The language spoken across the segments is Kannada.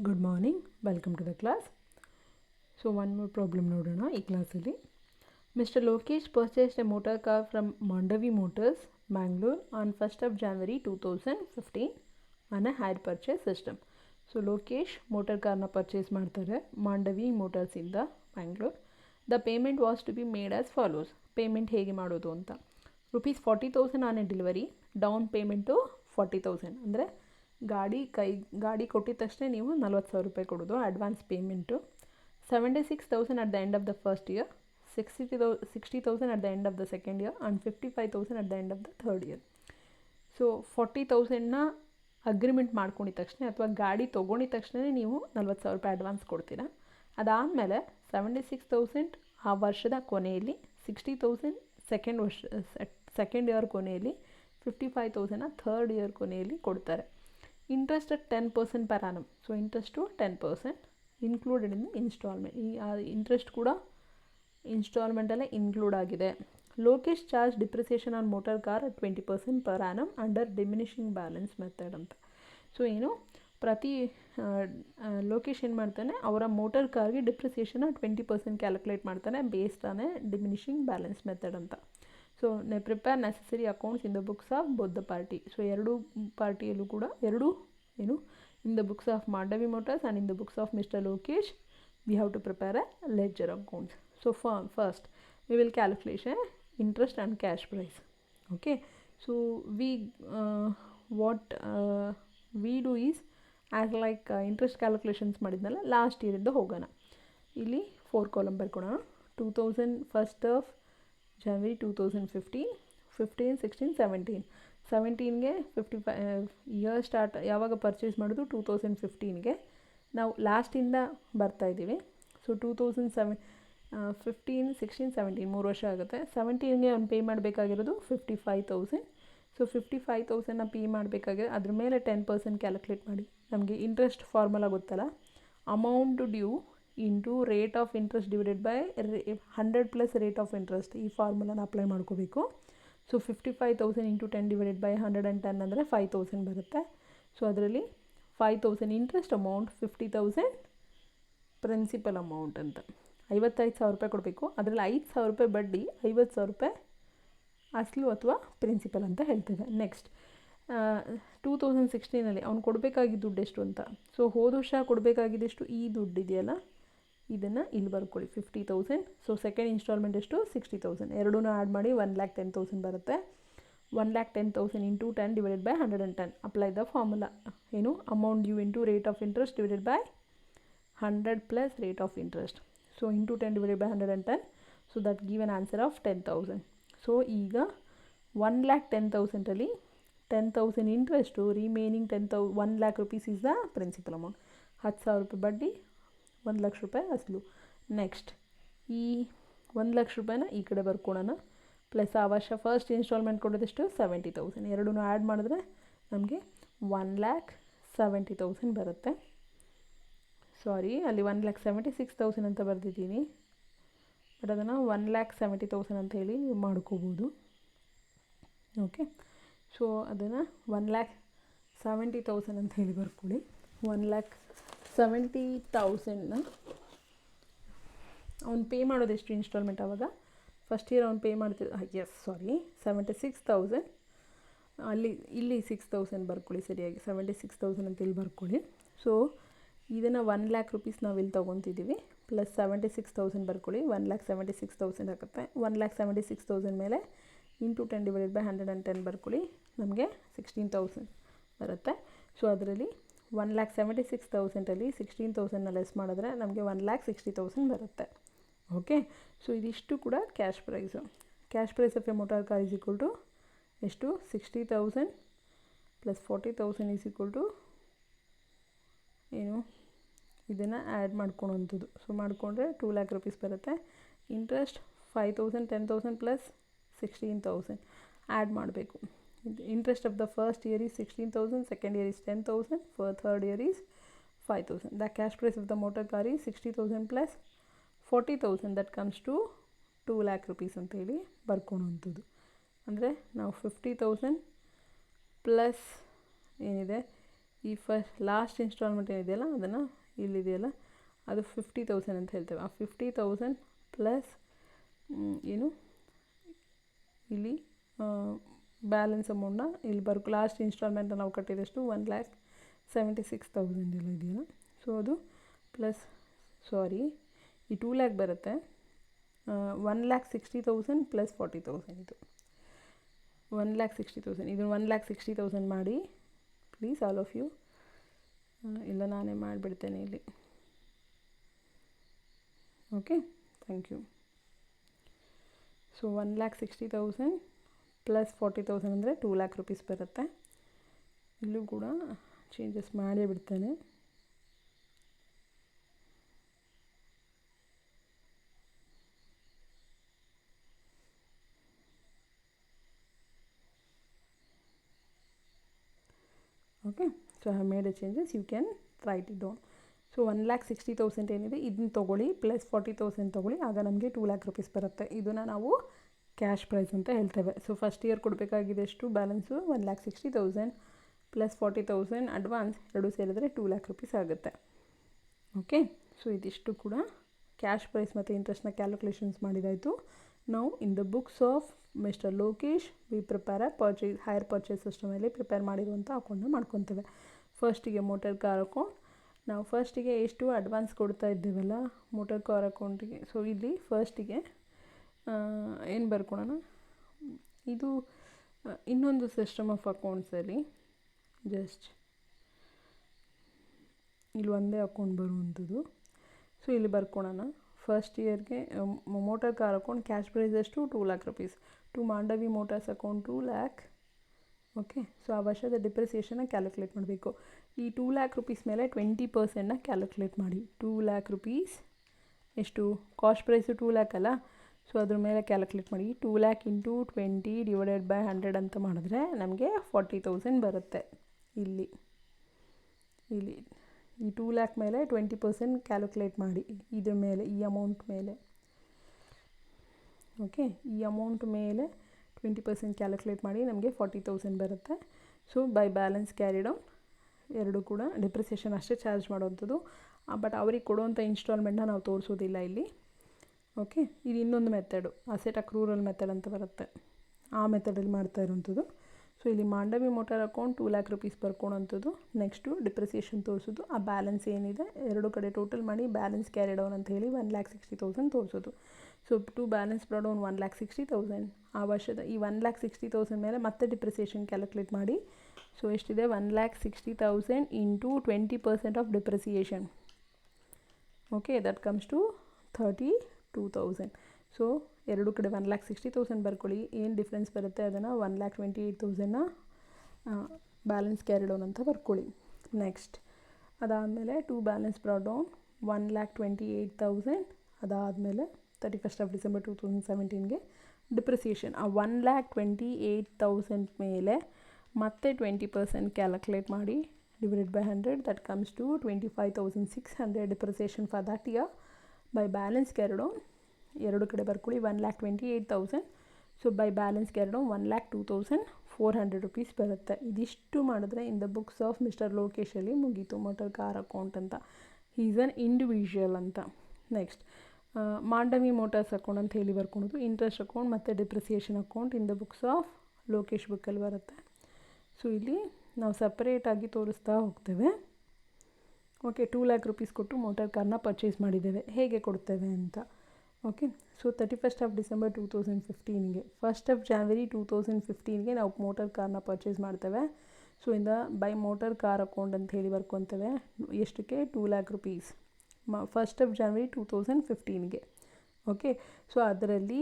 Good morning, welcome to the class. So one more problem nodona ee class alli. Mr. Lokesh purchased a motor car from Mandavi Motors, Bangalore on 1st of January 2015 on a hire purchase system. So Lokesh motor car na purchase ಮಾಡ್ತಾರೆ Mandavi Motors ಇಂದ Bangalore. The payment was to be made as follows. Payment ಹೇಗೆ ಮಾಡೋದು ಅಂತ. ₹40,000 on a delivery, down payment to 40,000 ಅಂದರೆ ಗಾಡಿ ಕೊಟ್ಟಿದ ತಕ್ಷಣ ನೀವು 40,000 ರೂಪಾಯಿ ಕೊಡೋದು advance payment. 76,000 at the end of the first year, 60,000 at the end of the second year and 55,000 at the end of the third year. So 40,000ನ ಅಗ್ರಿಮೆಂಟ್ ಮಾಡ್ಕೊಂಡಿದ ತಕ್ಷಣ ಅಥವಾ ಗಾಡಿ ತೊಗೊಂಡಿದ ತಕ್ಷಣ ನೀವು 40,000 ರೂಪಾಯಿ ಅಡ್ವಾನ್ಸ್ ಕೊಡ್ತೀರಾ. ಅದಾದಮೇಲೆ 76,000 ಆ ವರ್ಷದ ಕೊನೆಯಲ್ಲಿ, 60,000 ಸೆಕೆಂಡ್ ಇಯರ್ ಕೊನೆಯಲ್ಲಿ, 55,000 ಥರ್ಡ್ ಇಯರ್ ಕೊನೆಯಲ್ಲಿ ಕೊಡ್ತಾರೆ. Interest at 10% per annum. So interest 10% included in the installment. ಈ ಇಂಟ್ರೆಸ್ಟ್ ಕೂಡ ಇನ್ಸ್ಟಾಲ್ಮೆಂಟಲ್ಲೇ ಇನ್ಕ್ಲೂಡ್ ಆಗಿದೆ. Lokesh charge depreciation on motor car 20% per annum under diminishing balance method ಅಂತ. ಸೊ ಏನು ಪ್ರತಿ ಲೋಕೇಶ್ ಏನು ಮಾಡ್ತಾನೆ, ಅವರ ಮೋಟರ್ ಕಾರ್ಗೆ ಡಿಪ್ರಿಸಿಯೇಷನ್ನ 20% ಕ್ಯಾಲ್ಕುಲೇಟ್ ಮಾಡ್ತಾನೆ based on a diminishing balance method ಅಂತ. So prepare necessary accounts in the books of both the party. So ಎರಡೂ ಪಾರ್ಟಿಯಲ್ಲೂ ಕೂಡ in the books of Mandavi Motors and in the books of mister Lokesh we have to prepare a ledger accounts. So first we will calculate interest and cash price. Okay, so what we do is as like interest calculations ಮಾಡಿದ್ನಲ್ಲ ಲಾಸ್ಟ್ ಇಯರಿಂದ ಹೋಗೋಣ. ಇಲ್ಲಿ 4 ಕಾಲಮ್ ಬರ್ಕೊಳೋಣ. 1st of January 2015, 15, 16, 17. 17ಗೆ 55 ಇಯರ್ ಸ್ಟಾರ್ಟ್ ಯಾವಾಗ ಪರ್ಚೇಸ್ ಮಾಡೋದು 2015ಗೆ. ನಾವು ಲಾಸ್ಟಿಂದ ಬರ್ತಾಯಿದ್ದೀವಿ. ಸೊ 2015, 16, 17 3 ವರ್ಷ ಆಗುತ್ತೆ. 17ಗೆ ಅವ್ನು ಪೇ ಮಾಡಬೇಕಾಗಿರೋದು 55,000. ಸೊ 55,000ನ ಪೇ ಮಾಡಬೇಕಾಗಿದೆ. ಅದ್ರ ಮೇಲೆ 10% ಕ್ಯಾಲ್ಕುಲೇಟ್ ಮಾಡಿ. ನಮಗೆ ಇಂಟ್ರೆಸ್ಟ್ ಫಾರ್ಮುಲಾ ಗೊತ್ತಲ್ಲ, amount due into rate of interest divided by 100 plus rate of interest. ಈ ಫಾರ್ಮುಲಾನ ಅಪ್ಲೈ ಮಾಡ್ಕೋಬೇಕು. ಸೊ 55,000 ಇಂಟು 10 ಡಿವೈಡೆಡ್ ಬೈ 110 ಅಂದರೆ 5,000 ಬರುತ್ತೆ. ಸೊ ಅದರಲ್ಲಿ 5,000 ಇಂಟ್ರೆಸ್ಟ್ ಅಮೌಂಟ್, 50,000 ಪ್ರಿನ್ಸಿಪಲ್ ಅಮೌಂಟ್ ಅಂತ. 55,000 ರೂಪಾಯಿ ಕೊಡಬೇಕು. ಅದರಲ್ಲಿ 5,000 ರೂಪಾಯಿ ಬಡ್ಡಿ, 50,000 ರೂಪಾಯಿ ಅಸಲು ಅಥವಾ ಪ್ರಿನ್ಸಿಪಲ್ ಅಂತ ಹೇಳ್ತದೆ. ನೆಕ್ಸ್ಟ್ 2016ನಲ್ಲಿ ಅವ್ನು ಕೊಡಬೇಕಾಗಿದ್ದ ದುಡ್ಡು ಎಷ್ಟು ಅಂತ. ಸೊ ಹೋದ ವರ್ಷ ಕೊಡಬೇಕಾಗಿದ್ದೆಷ್ಟು, ಈ ದುಡ್ಡು ಇದೆಯಲ್ಲ ಇದನ್ನು ಇಲ್ಲಿ ಬರ್ಕೊಳ್ಳಿ 50,000. ಸೊ ಸೆಕೆಂಡ್ ಇನ್ಸ್ಟಾಲ್ಮೆಂಟ್ ಎಷ್ಟು 60,000. ಎರಡೂ ಆ್ಯಡ್ ಮಾಡಿ 1,10,000 ಬರುತ್ತೆ. 1,10,000 into 10 divided by 110. Apply the formula. ಏನು amount due into rate of interest divided by 100 plus rate of interest. So into 10 divided by 110. So that give an answer of 10,000. So ಈಗ 1,10,000ಅಲ್ಲಿ 10,000 interest, remaining 1,00,000 rupees is the principal amount. 10,000 ರೂಪಾಯಿ ಬಡ್ಡಿ, 1,00,000 ರೂಪಾಯಿ ಅಸಲು. ನೆಕ್ಸ್ಟ್ ಈ 1,00,000 ರೂಪಾಯಿನ ಈ ಕಡೆ ಬರ್ಕೊಳ್ಳೋಣ. ಪ್ಲಸ್ ಆ ವರ್ಷ ಫಸ್ಟ್ ಇನ್ಸ್ಟಾಲ್ಮೆಂಟ್ ಕೊಡೋದೆಷ್ಟು 70,000. ಎರಡೂ ಆ್ಯಡ್ ಮಾಡಿದ್ರೆ ನಮಗೆ 1,70,000 ಬರುತ್ತೆ. ಸಾರಿ, ಅಲ್ಲಿ 1,76,000 ಅಂತ ಬರೆದಿದ್ದೀನಿ. ಬಟ್ ಅದನ್ನು 1,70,000 ಅಂತ ಹೇಳಿ ನೀವು ಮಾಡ್ಕೋಬೋದು. ಓಕೆ, ಸೊ ಅದನ್ನು 1,70,000 ಅಂತ ಹೇಳಿ ಬರ್ಕೊಳ್ಳಿ. 1,70,000ನ ಅವ್ನು ಪೇ ಮಾಡೋದು ಎಷ್ಟು ಇನ್ಸ್ಟಾಲ್ಮೆಂಟ್ ಆವಾಗ ಫಸ್ಟ್ ಇಯರ್ ಅವ್ನು ಪೇ ಮಾಡ್ತಿದ್ದ 76,000. ಇಲ್ಲಿ 6,000 ಬರ್ಕೊಳ್ಳಿ ಸರಿಯಾಗಿ. 76,000 ಅಂತ ಇಲ್ಲಿ ಬರ್ಕೊಳ್ಳಿ. ಸೊ ಇದನ್ನು 1,00,000 ರೂಪೀಸ್ ನಾವು ಇಲ್ಲಿ ತೊಗೊತಿದ್ದೀವಿ. ಪ್ಲಸ್ 76,000 ಬರ್ಕೊಳ್ಳಿ. 1,76,000 ಆಗುತ್ತೆ. 1,76,000 ಮೇಲೆ ಇಂಟು 10 ಡಿವೈಡೆಡ್ ಬೈ 110 ಬರ್ಕೊಳ್ಳಿ. ನಮಗೆ 16,000 ಬರುತ್ತೆ. ಸೊ ಅದರಲ್ಲಿ 1,76,000ಅಲ್ಲಿ 16,000ನ ಲೆಸ್ ಮಾಡಿದ್ರೆ ನಮಗೆ 1,60,000 ಬರುತ್ತೆ. ಓಕೆ, ಸೊ ಇದಿಷ್ಟು ಕೂಡ cash price. Cash price of a motor car is equal to ಎಷ್ಟು 60,000 ಪ್ಲಸ್ 40,000 ಈಸ್ ಈಕ್ವಲ್ ಟು ಏನು ಇದನ್ನು ಆ್ಯಡ್ ಮಾಡ್ಕೊಳೋಂಥದ್ದು. ಸೊ ಮಾಡಿಕೊಂಡ್ರೆ 2,00,000 ರೂಪೀಸ್ ಬರುತ್ತೆ. ಇಂಟ್ರೆಸ್ಟ್ 5,000, 10,000 ಪ್ಲಸ್ 16,000 ಆ್ಯಡ್ ಮಾಡಬೇಕು. Interest of the first year is 16,000, second year is 10,000, third year is 5,000. The cash price of the motor car is 60,000 plus 40,000. That comes to 2,00,000 rupees ಅಂತೇಳಿ ಬರ್ಕೊಳೋಂಥದ್ದು. ಅಂದರೆ ನಾವು 50,000 ಪ್ಲಸ್ ಏನಿದೆ ಈ ಲಾಸ್ಟ್ ಇನ್ಸ್ಟಾಲ್ಮೆಂಟ್ ಏನಿದೆಯಲ್ಲ ಅದನ್ನು ಇಲ್ಲಿದೆಯಲ್ಲ ಅದು 50,000 ಅಂತ ಹೇಳ್ತೇವೆ. ಆ 50,000 ಪ್ಲಸ್ ಏನು ಇಲ್ಲಿ ಬ್ಯಾಲೆನ್ಸ್ ಅಮೌಂಟ್ನ ಇಲ್ಲಿ ಲಾಸ್ಟ್ ಇನ್ಸ್ಟಾಲ್ಮೆಂಟ್ ನಾವು ಕಟ್ಟಿದಷ್ಟು 1,76,000 ಎಲ್ಲ ಇದೆಯಲ್ಲ, ಸೊ ಅದು ಪ್ಲಸ್ ಈ 2 lakh ಬರುತ್ತೆ. 1,60,000 ಪ್ಲಸ್ 40,000 ಇದು 1,60,000. ಇದನ್ನು 1,60,000 ಮಾಡಿ ಪ್ಲೀಸ್ ಆಲ್ ಆಫ್ ಯು. ಇಲ್ಲ ನಾನೇ ಮಾಡಿಬಿಡ್ತೇನೆ ಇಲ್ಲಿ. Okay, thank you. So 1,60,000 plus 40,000 ಅಂದರೆ 2 lakh rupees ಬರುತ್ತೆ. ಇಲ್ಲೂ ಕೂಡ ಚೇಂಜಸ್ ಮಾಡೇ ಬಿಡ್ತೇನೆ. Okay, so I have made a changes, you can write it down. So 1,60,000 ಏನಿದೆ ಇದನ್ನ ತೊಗೊಳ್ಳಿ, ಪ್ಲಸ್ 40,000 ತೊಗೊಳ್ಳಿ, ಆಗ ನಮಗೆ 2 lakh rupees ಬರುತ್ತೆ. ಇದನ್ನು ನಾವು ಕ್ಯಾಶ್ ಪ್ರೈಸ್ ಅಂತ ಹೇಳ್ತೇವೆ. ಸೊ ಫಸ್ಟ್ ಇಯರ್ ಕೊಡಬೇಕಾಗಿದೆ ಎಷ್ಟು ಬ್ಯಾಲೆನ್ಸು 1,60,000 ಪ್ಲಸ್ 40,000 ಅಡ್ವಾನ್ಸ್, ಎರಡು ಸೇರಿದ್ರೆ 2 lakh rupees ಆಗುತ್ತೆ. ಓಕೆ, ಸೊ ಇದಿಷ್ಟು ಕೂಡ ಕ್ಯಾಶ್ ಪ್ರೈಸ್ ಮತ್ತು ಇಂಟ್ರೆಸ್ಟ್ನ ಕ್ಯಾಲ್ಕುಲೇಷನ್ಸ್ ಮಾಡಿದಾಯಿತು. ನಾವು in the books of mister Lokesh we prepare hire purchase ಸಿಸ್ಟಮಲ್ಲಿ ಪ್ರಿಪೇರ್ ಮಾಡಿರುವಂಥ ಅಕೌಂಟ್ನ ಮಾಡ್ಕೊತೇವೆ. ಫಸ್ಟಿಗೆ ಮೋಟರ್ ಕಾರ್ ಅಕೌಂಟ್, ನಾವು ಫಸ್ಟಿಗೆ ಎಷ್ಟು ಅಡ್ವಾನ್ಸ್ ಕೊಡ್ತಾ ಇದ್ದೇವಲ್ಲ ಮೋಟರ್ ಕಾರ್ ಅಕೌಂಟಿಗೆ, ಸೊ ಇಲ್ಲಿ ಫಸ್ಟಿಗೆ ಏನು ಬರ್ಕೊಳೋಣ, ಇದು ಇನ್ನೊಂದು ಸಿಸ್ಟಮ್ ಆಫ್ ಅಕೌಂಟ್ಸಲ್ಲಿ ಜಸ್ಟ್ ಇಲ್ಲಿ ಒಂದೇ ಅಕೌಂಟ್ ಬರುವಂಥದ್ದು. ಸೊ ಇಲ್ಲಿ ಬರ್ಕೊಳೋಣ. ಫಸ್ಟ್ ಇಯರ್ಗೆ motor car account cash price ಎಷ್ಟು 2 lakh rupees. To Mandavi motors account 2 lakh. Okay, so ಆ ವರ್ಷದ ಡಿಪ್ರಿಸಿಯೇಷನ್ನ ಕ್ಯಾಲ್ಕುಲೇಟ್ ಮಾಡಬೇಕು. ಈ 2 lakh rupees ಮೇಲೆ 20%ನ ಕ್ಯಾಲ್ಕುಲೇಟ್ ಮಾಡಿ. 2 lakh rupees ಎಷ್ಟು ಕಾಸ್ಟ್ ಪ್ರೈಸು 2 lakh ಅಲ್ಲ, ಸೊ ಅದ್ರ ಮೇಲೆ ಕ್ಯಾಲ್ಕುಲೇಟ್ ಮಾಡಿ. 2 lakh ಇಂಟು 20 ಡಿವೈಡೆಡ್ ಬೈ 100 ಅಂತ ಮಾಡಿದ್ರೆ ನಮಗೆ 40,000 ಬರುತ್ತೆ. ಇಲ್ಲಿ ಈ 2 lakh ಮೇಲೆ 20% ಕ್ಯಾಲ್ಕುಲೇಟ್ ಮಾಡಿ, ಇದ್ರ ಮೇಲೆ ಈ ಅಮೌಂಟ್ ಮೇಲೆ. ಓಕೆ, ಈ ಅಮೌಂಟ್ ಮೇಲೆ 20% ಕ್ಯಾಲ್ಕುಲೇಟ್ ಮಾಡಿ ನಮಗೆ 40,000 ಬರುತ್ತೆ. So by balance carry down ಎರಡು ಕೂಡ ಡಿಪ್ರಿಸಿಯೇಷನ್ ಅಷ್ಟೇ ಚಾರ್ಜ್ ಮಾಡೋವಂಥದ್ದು, ಬಟ್ ಅವ್ರಿಗೆ ಕೊಡುವಂಥ ಇನ್ಸ್ಟಾಲ್ಮೆಂಟ್ನ ನಾವು ತೋರಿಸೋದಿಲ್ಲ ಇಲ್ಲಿ. ಓಕೆ, ಇದು ಇನ್ನೊಂದು ಮೆಥಡು, ಅಸೆಟ್ ಅಕ್ರೂರಲ್ ಮೆಥಡ್ ಅಂತ ಬರುತ್ತೆ, ಆ ಮೆಥಡಲ್ಲಿ ಮಾಡ್ತಾ ಇರೋವಂಥದ್ದು. ಸೊ ಇಲ್ಲಿ Mandavi motor account 2 lakh rupees ಬರ್ಕೊಳೋಂಥದ್ದು. ನೆಕ್ಸ್ಟು ಡಿಪ್ರಿಸಿಯೇಷನ್ ತೋರಿಸೋದು, ಆ ಬ್ಯಾಲೆನ್ಸ್ ಏನಿದೆ ಎರಡು ಕಡೆ ಟೋಟಲ್ ಮಾಡಿ ಬ್ಯಾಲೆನ್ಸ್ ಕ್ಯಾರಿ ಡೌನ್ ಅಂತ ಹೇಳಿ 1,60,000 ತೋರಿಸೋದು. So to balance brought down 1,60,000. ಆ ವರ್ಷದ ಈ 1,60,000 ಮೇಲೆ ಮತ್ತೆ ಡಿಪ್ರಿಸಿಯೇಷನ್ ಕ್ಯಾಲ್ಕುಲೇಟ್ ಮಾಡಿ. ಸೊ ಎಷ್ಟಿದೆ 1,60,000 into 20% of depreciation. Okay, that comes to 32,000. So ಎರಡು ಕಡೆ 1,60,000 ಬರ್ಕೊಳ್ಳಿ. ಏನು ಡಿಫ್ರೆನ್ಸ್ ಬರುತ್ತೆ ಅದನ್ನು 1,28,000ನ ಬ್ಯಾಲೆನ್ಸ್ ಕ್ಯಾರಿ ಡೌನ್ ಅಂತ ಬರ್ಕೊಳ್ಳಿ. ನೆಕ್ಸ್ಟ್ ಅದಾದಮೇಲೆ ಟು ಬ್ಯಾಲೆನ್ಸ್ ಬ್ರಾಡ್ ಡೌನ್ 1,28,000. ಅದಾದಮೇಲೆ 31st of December 2017ಗೆ ಡಿಪ್ರಿಸಿಯೇಷನ್. ಆ 1,28,000 ಮೇಲೆ ಮತ್ತೆ 20% ಕ್ಯಾಲ್ಕುಲೇಟ್ ಮಾಡಿ divided by 100, that comes to 25,600 depreciation for that year. By balance carry down ಎರಡು ಕಡೆ ಬರ್ಕೊಳ್ಳಿ 1,28,000. So by balance carry down 1,02,400 rupees ಬರುತ್ತೆ. ಇದಿಷ್ಟು ಮಾಡಿದ್ರೆ in the books of mister ಲೋಕೇಶಲ್ಲಿ ಮುಗೀತು ಮೋಟರ್ ಕಾರ್ ಅಕೌಂಟ್ ಅಂತ. ಈಸ್ ಅನ್ ಇಂಡಿವಿಜುವಲ್ ಅಂತ. ನೆಕ್ಸ್ಟ್ ಮಾಂಡವಿ ಮೋಟರ್ಸ್ ಅಕೌಂಟ್ ಅಂತ ಹೇಳಿ ಬರ್ಕೊಳೋದು. ಇಂಟ್ರೆಸ್ಟ್ ಅಕೌಂಟ್ ಮತ್ತು depreciation account in the books of Lokesh ಬುಕ್ಕಲ್ಲಿ ಬರುತ್ತೆ. ಸೊ ಇಲ್ಲಿ ನಾವು ಸಪ್ರೇಟಾಗಿ ತೋರಿಸ್ತಾ ಹೋಗ್ತೇವೆ. ಓಕೆ, 2 lakh rupees ಕೊಟ್ಟು ಮೋಟರ್ ಕಾರ್ನ ಪರ್ಚೇಸ್ ಮಾಡಿದ್ದೇವೆ, ಹೇಗೆ ಕೊಡ್ತೇವೆ ಅಂತ. Okay, so 31st of December 2015ಗೆ 1st of January 2015ಗೆ ನಾವು ಮೋಟರ್ ಕಾರ್ನ ಪರ್ಚೇಸ್ ಮಾಡ್ತೇವೆ. ಸೊ ಇಂದ ಬೈ ಮೋಟರ್ ಕಾರ್ ಅಕೌಂಟ್ ಅಂತ ಹೇಳಿ ಬರ್ಕೊತೇವೆ. ಎಷ್ಟಕ್ಕೆ 2 lakh rupees 1st of January 2015ಗೆ. ಓಕೆ, ಸೊ ಅದರಲ್ಲಿ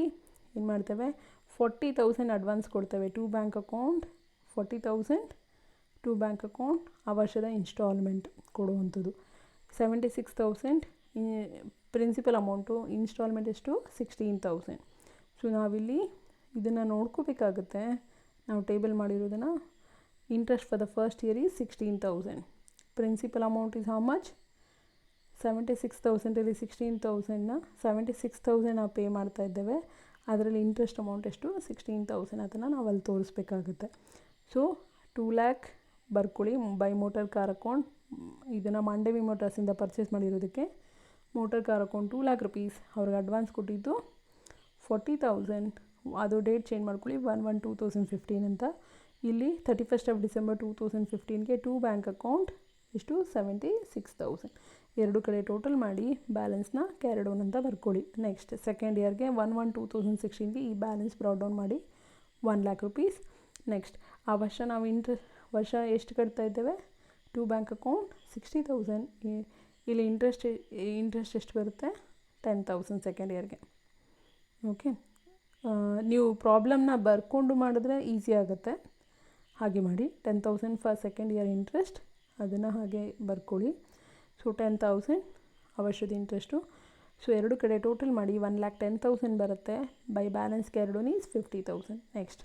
ಏನು ಮಾಡ್ತೇವೆ 40,000 ಅಡ್ವಾನ್ಸ್ ಕೊಡ್ತೇವೆ to bank account. 40,000 to bank account ಆ ವರ್ಷದ ಇನ್ಸ್ಟಾಲ್ಮೆಂಟ್ ಕೊಡುವಂಥದ್ದು. 76,000 ಪ್ರಿನ್ಸಿಪಲ್ ಅಮೌಂಟು. ಇನ್ಸ್ಟಾಲ್ಮೆಂಟ್ ಎಷ್ಟು 16,000. ಸೊ ನಾವಿಲ್ಲಿ ಇದನ್ನು ನೋಡ್ಕೋಬೇಕಾಗುತ್ತೆ. ನಾವು ಟೇಬಲ್ ಮಾಡಿರೋದನ್ನು interest for the first year is 16,000. Principal amount is how much 76,000. 16,000ನ 76,000 ನಾವು ಪೇ ಮಾಡ್ತಾ ಇದ್ದೇವೆ. ಅದರಲ್ಲಿ ಇಂಟ್ರೆಸ್ಟ್ ಅಮೌಂಟ್ ಎಷ್ಟು 16,000. ಅದನ್ನು ನಾವು ಅಲ್ಲಿ ತೋರಿಸ್ಬೇಕಾಗುತ್ತೆ. ಸೊ 2 lakh ಬರ್ಕೊಳ್ಳಿ. ಬೈ ಮೋಟರ್ ಕಾರ್ ಅಕೌಂಟ್ ಇದನ್ನು ಮಾಂಡವಿ ಮೋಟರ್ಸಿಂದ ಪರ್ಚೇಸ್ ಮಾಡಿರೋದಕ್ಕೆ motor car account 2 lakh rupees, ಅವ್ರಿಗೆ ಅಡ್ವಾನ್ಸ್ ಕೊಟ್ಟಿದ್ದು 40,000. ಅದು ಡೇಟ್ ಚೇಂಜ್ ಮಾಡ್ಕೊಳ್ಳಿ 1/1/2015 ಅಂತ. ಇಲ್ಲಿ 31st of December 2015ಗೆ 2 bank account ಇಷ್ಟು 76,000. ಎರಡು ಕಡೆ ಟೋಟಲ್ ಮಾಡಿ ಬ್ಯಾಲೆನ್ಸ್ನ ಕ್ಯಾರಿಡ್ ಓನ್ ಅಂತ ಬರ್ಕೊಳ್ಳಿ. ನೆಕ್ಸ್ಟ್ ಸೆಕೆಂಡ್ ಇಯರ್ಗೆ 1/1/2016ಗೆ ಈ ಬ್ಯಾಲೆನ್ಸ್ ಬ್ರಾಡ್ ಡೌನ್ ಮಾಡಿ 1 lakh rupees. ನೆಕ್ಸ್ಟ್ ಆ ವರ್ಷ ನಾವು ವರ್ಷ ಎಷ್ಟು ಕಟ್ತಾ ಇದ್ದೇವೆ? 2 ಬ್ಯಾಂಕ್ ಅಕೌಂಟ್ 60,000. ಇಲ್ಲಿ ಇಂಟ್ರೆಸ್ಟ್ ಎಷ್ಟು ಬರುತ್ತೆ? 10,000 ಸೆಕೆಂಡ್ ಇಯರ್ಗೆ. ಓಕೆ, ನೀವು ಪ್ರಾಬ್ಲಮ್ನ ಬರ್ಕೊಂಡು ಮಾಡಿದ್ರೆ ಈಸಿ ಆಗುತ್ತೆ. ಹಾಗೆ ಮಾಡಿ 10,000 ಫಾರ್ ಸೆಕೆಂಡ್ ಇಯರ್ ಇಂಟ್ರೆಸ್ಟ್, ಅದನ್ನು ಹಾಗೆ ಬರ್ಕೊಳ್ಳಿ. ಸೊ 10,000 ಆ ವರ್ಷದ ಇಂಟ್ರೆಸ್ಟು. ಸೊ ಎರಡು ಕಡೆ ಟೋಟಲ್ ಮಾಡಿ 1,10,000 ಬರುತ್ತೆ. By balance carried on is 50,000. Next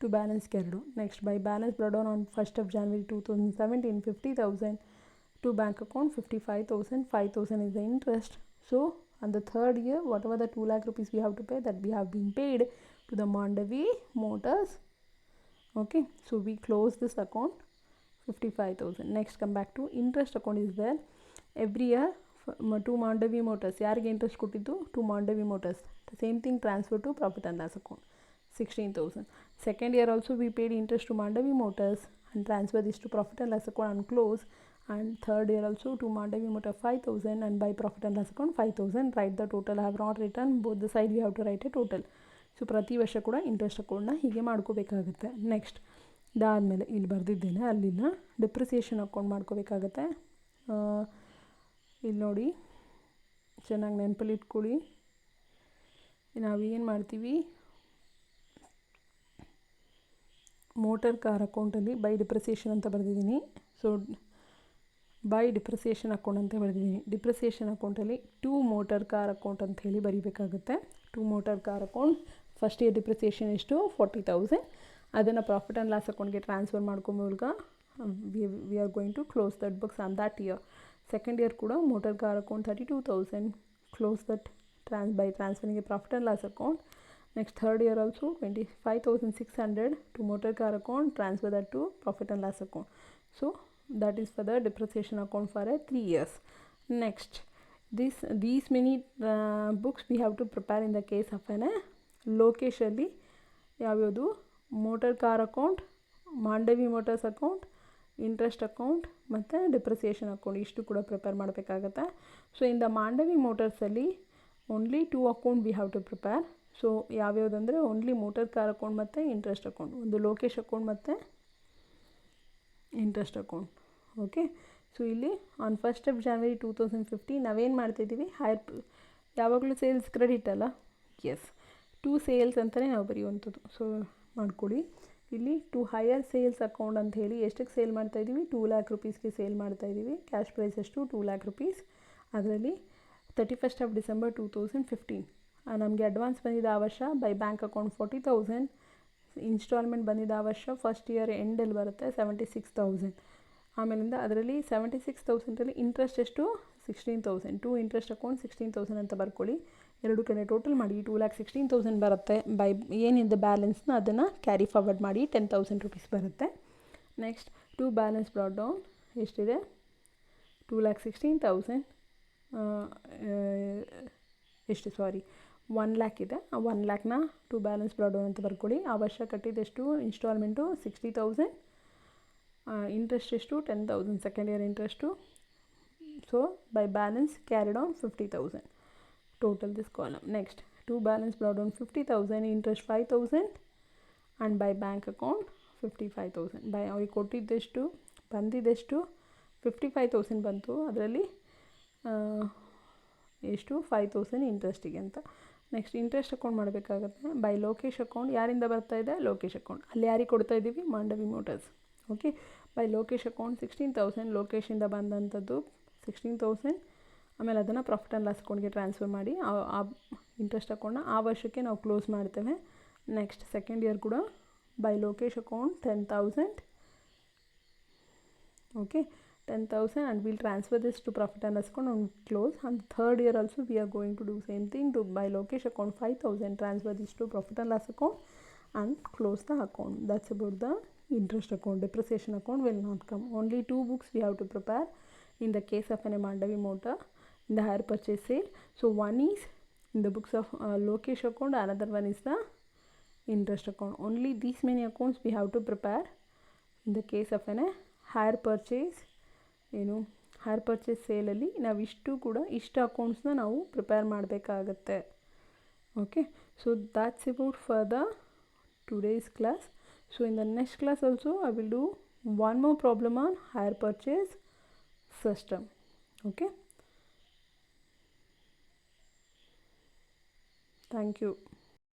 to balance carried on. Next by balance brought down on 1st of January 2017 50,000. To bank account 55,000. 5,000 is the interest. So on the third year, whatever the 2 lakh rupees we have to pay, that we have been paid to the Mandavi Motors. Okay, so we close this account 55,000. Next come back to interest account is there. Every year to Mandavi Motors, ಯಾರಿಗೆ ಇಂಟ್ರೆಸ್ಟ್ ಕೊಟ್ಟಿದ್ದು? to Mandavi Motors. The same thing transfer to profit and loss account 16,000. Second year also we paid interest to Mandavi Motors and transfer this to profit and loss account and close. And third year also to Mandavi Motor 5,000 and by profit and loss account 5,000. Write the total. I have not written both the side, we have to write a total. So ಪ್ರತಿ ವರ್ಷ ಕೂಡ ಇಂಟ್ರೆಸ್ಟ್ ಅಕೌಂಟ್ನ ಹೀಗೆ ಮಾಡ್ಕೋಬೇಕಾಗುತ್ತೆ. ನೆಕ್ಸ್ಟ್ ಇದಾದಮೇಲೆ ಇಲ್ಲಿ ಬರೆದಿದ್ದೇನೆ, ಅಲ್ಲಿನ ಡಿಪ್ರಿಸಿಯೇಷನ್ ಅಕೌಂಟ್ ಮಾಡ್ಕೋಬೇಕಾಗತ್ತೆ. ಇಲ್ಲಿ ನೋಡಿ, ಚೆನ್ನಾಗಿ ನೆನಪಲ್ಲಿ ಇಟ್ಕೊಳ್ಳಿ. ನಾವೇನು ಮಾಡ್ತೀವಿ, ಮೋಟರ್ ಕಾರ್ ಅಕೌಂಟಲ್ಲಿ ಬೈ ಡಿಪ್ರಿಸಿಯೇಷನ್ ಅಂತ ಬರೆದಿದ್ದೀನಿ. ಸೊ ಬೈ ಡಿಪ್ರಿಸಿಯೇಷನ್ ಅಕೌಂಟ್ ಅಂತ ಬರೆದಿದ್ದೀನಿ. ಡಿಪ್ರಿಸಿಯೇಷನ್ ಅಕೌಂಟಲ್ಲಿ 2 ಮೋಟರ್ ಕಾರ್ ಅಕೌಂಟ್ ಅಂತ ಹೇಳಿ ಬರೀಬೇಕಾಗುತ್ತೆ. 2 motor car account first year depreciation ಎಷ್ಟು? 40,000. ಅದನ್ನು ಪ್ರಾಫಿಟ್ ಆ್ಯಂಡ್ ಲಾಸ್ ಅಕೌಂಟ್ಗೆ ಟ್ರಾನ್ಸ್ಫರ್ ಮಾಡ್ಕೊಂಬಲ್ಗ we are going to close that books on that year. Second year ಕೂಡ motor car account 32,000. Close that by transferring a profit and loss account. Next third year also 25,600 to motor car account, transfer that to profit and loss account. So that is for the depreciation account for 3 years. Next, these many books we have to prepare in the case of an Lokesh alli yavyadu motor car account, Mandavi Motors account, interest account ಮತ್ತು ಡಿಪ್ರಿಸಿಯೇಷನ್ ಅಕೌಂಟ್ ಇಷ್ಟು ಕೂಡ ಪ್ರಿಪೇರ್ ಮಾಡಬೇಕಾಗತ್ತೆ. ಸೊ ಇನ್ ದ ಮಾಂಡವಿ ಮೋಟರ್ಸಲ್ಲಿ only 2 account we have to prepare. So ಯಾವ್ಯಾವುದಂದರೆ ಓನ್ಲಿ ಮೋಟರ್ ಕಾರ್ ಅಕೌಂಟ್ ಮತ್ತು ಇಂಟ್ರೆಸ್ಟ್ ಅಕೌಂಟ್, ಒಂದು ಲೋಕೇಶ್ ಅಕೌಂಟ್ ಮತ್ತು ಇಂಟ್ರೆಸ್ಟ್ ಅಕೌಂಟ್. ಓಕೆ, ಸೊ ಇಲ್ಲಿ ಆನ್ 1st of January 2015 ನಾವೇನು ಮಾಡ್ತಾಯಿದ್ದೀವಿ, ಯಾವಾಗಲೂ ಸೇಲ್ಸ್ ಕ್ರೆಡಿಟ್ ಅಲ್ಲ, ಎಸ್ 2 ಸೇಲ್ಸ್ ಅಂತಲೇ ನಾವು ಬರೆಯುವಂಥದ್ದು. ಸೊ ಮಾಡ್ಕೊಳ್ಳಿ, ಇಲ್ಲಿ ಟು ಹೈಯರ್ ಸೇಲ್ಸ್ ಅಕೌಂಟ್ ಅಂತ ಹೇಳಿ ಎಷ್ಟಕ್ಕೆ ಸೇಲ್ ಮಾಡ್ತಾಯಿದ್ದೀವಿ? 2 lakh rupeesಗೆ ಸೇಲ್ ಮಾಡ್ತಾಯಿದ್ದೀವಿ. ಕ್ಯಾಶ್ ಪ್ರೈಸ್ ಎಷ್ಟು? 2 lakh rupees. ಅದರಲ್ಲಿ 31st of December 2015 ನಮಗೆ ಅಡ್ವಾನ್ಸ್ ಬಂದಿದ್ದ ಆ ವರ್ಷ ಬೈ ಬ್ಯಾಂಕ್ ಅಕೌಂಟ್ 40,000. ಇನ್ಸ್ಟಾಲ್ಮೆಂಟ್ ಬಂದಿದ್ದ ಆ ವರ್ಷ ಫಸ್ಟ್ ಇಯರ್ ಎಂಡಲ್ಲಿ ಬರುತ್ತೆ 76,000. ಆಮೇಲಿಂದ ಅದರಲ್ಲಿ 76,000ಅಲ್ಲಿ ಇಂಟ್ರೆಸ್ಟ್ ಎಷ್ಟು? 16,000. 2 ಇಂಟ್ರೆಸ್ಟ್ ಅಕೌಂಟ್ 16,000 ಅಂತ ಬರ್ಕೊಳ್ಳಿ. ಎರಡು ಕಡೆ ಟೋಟಲ್ ಮಾಡಿ 2,16,000 ಬರುತ್ತೆ. ಬೈ ಏನಿದೆ ಬ್ಯಾಲೆನ್ಸ್ನ ಅದನ್ನು ಕ್ಯಾರಿ ಫಾರ್ವರ್ಡ್ ಮಾಡಿ 10,000 rupees ಬರುತ್ತೆ. ನೆಕ್ಸ್ಟ್ 2 ಬ್ಯಾಲೆನ್ಸ್ ಬ್ರಾಡ್ ಡೌನ್ ಎಷ್ಟಿದೆ? 2,16,000 ಎಷ್ಟು 1 lakh ಇದೆ. ಆ 1 lakhನ 2 ಬ್ಯಾಲೆನ್ಸ್ ಬ್ರಾಡ್ ಡೌನ್ ಅಂತ ಬರ್ಕೊಳ್ಳಿ. ಆ ವರ್ಷ ಕಟ್ಟಿದ್ದೆಷ್ಟು? ಇನ್ಸ್ಟಾಲ್ಮೆಂಟು 60,000. ಇಂಟ್ರೆಸ್ಟ್ ಎಷ್ಟು? 10,000 second year interest. So by balance carried on 50,000 total this column. Next 2 balance brought down 50,000, interest 5,000 and by bank account 55,000. By ಅವ್ರಿಗೆ ಕೊಟ್ಟಿದ್ದೆಷ್ಟು? ಬಂದಿದ್ದೆಷ್ಟು? 55,000 ಬಂತು. ಅದರಲ್ಲಿ ಎಷ್ಟು? 5,000 ಇಂಟ್ರೆಸ್ಟಿಗೆ ಅಂತ. ನೆಕ್ಸ್ಟ್ ಇಂಟ್ರೆಸ್ಟ್ ಅಕೌಂಟ್ ಮಾಡಬೇಕಾಗತ್ತೆ. ಬೈ ಲೋಕೇಶ್ ಅಕೌಂಟ್ ಯಾರಿಂದ ಬರ್ತಾ ಇದೆ? ಲೋಕೇಶ್ ಅಕೌಂಟ್. ಅಲ್ಲಿ ಯಾರಿಗೆ ಕೊಡ್ತಾ ಇದ್ದೀವಿ? Mandavi motors. Okay, by Lokesh account 16,000 ಲೋಕೇಶಿಂದ ಬಂದಂಥದ್ದು 16,000. ಆಮೇಲೆ ಅದನ್ನು ಪ್ರಾಫಿಟ್ ಆ್ಯಂಡ್ ಲಾಸ್ ಅಕೌಂಟ್ಗೆ ಟ್ರಾನ್ಸ್ಫರ್ ಮಾಡಿ ಆ ಇಂಟ್ರೆಸ್ಟ್ ಅಕೌಂಟ್ನ ಆ ವರ್ಷಕ್ಕೆ ನಾವು ಕ್ಲೋಸ್ ಮಾಡ್ತೇವೆ. ನೆಕ್ಸ್ಟ್ ಸೆಕೆಂಡ್ ಇಯರ್ ಕೂಡ by Lokesh account 10,000. Okay, 10,000 and we'll transfer this to profit and loss account and close. And third year also we are going to do same thing. To by location account 5,000, transfer this to profit and loss account and close the account. That's about the interest account. Depreciation account will not come. Only 2 books we have to prepare in the case of an Mandavi motor in the hire purchase sale. So one is in the books of Lokesh account, another one is the interest account. Only these many accounts we have to prepare in the case of an hire purchase, hire purchase sale ಅಲ್ಲಿ ನಾವು ಇಷ್ಟು ಅಕೌಂಟ್ಸ್ನ ನಾವು ಪ್ರಿಪೇರ್ ಮಾಡಬೇಕಾಗತ್ತೆ. Okay, so that's about for the today's class. So in the next class also I will do one more problem on hire purchase system. Okay, thank you.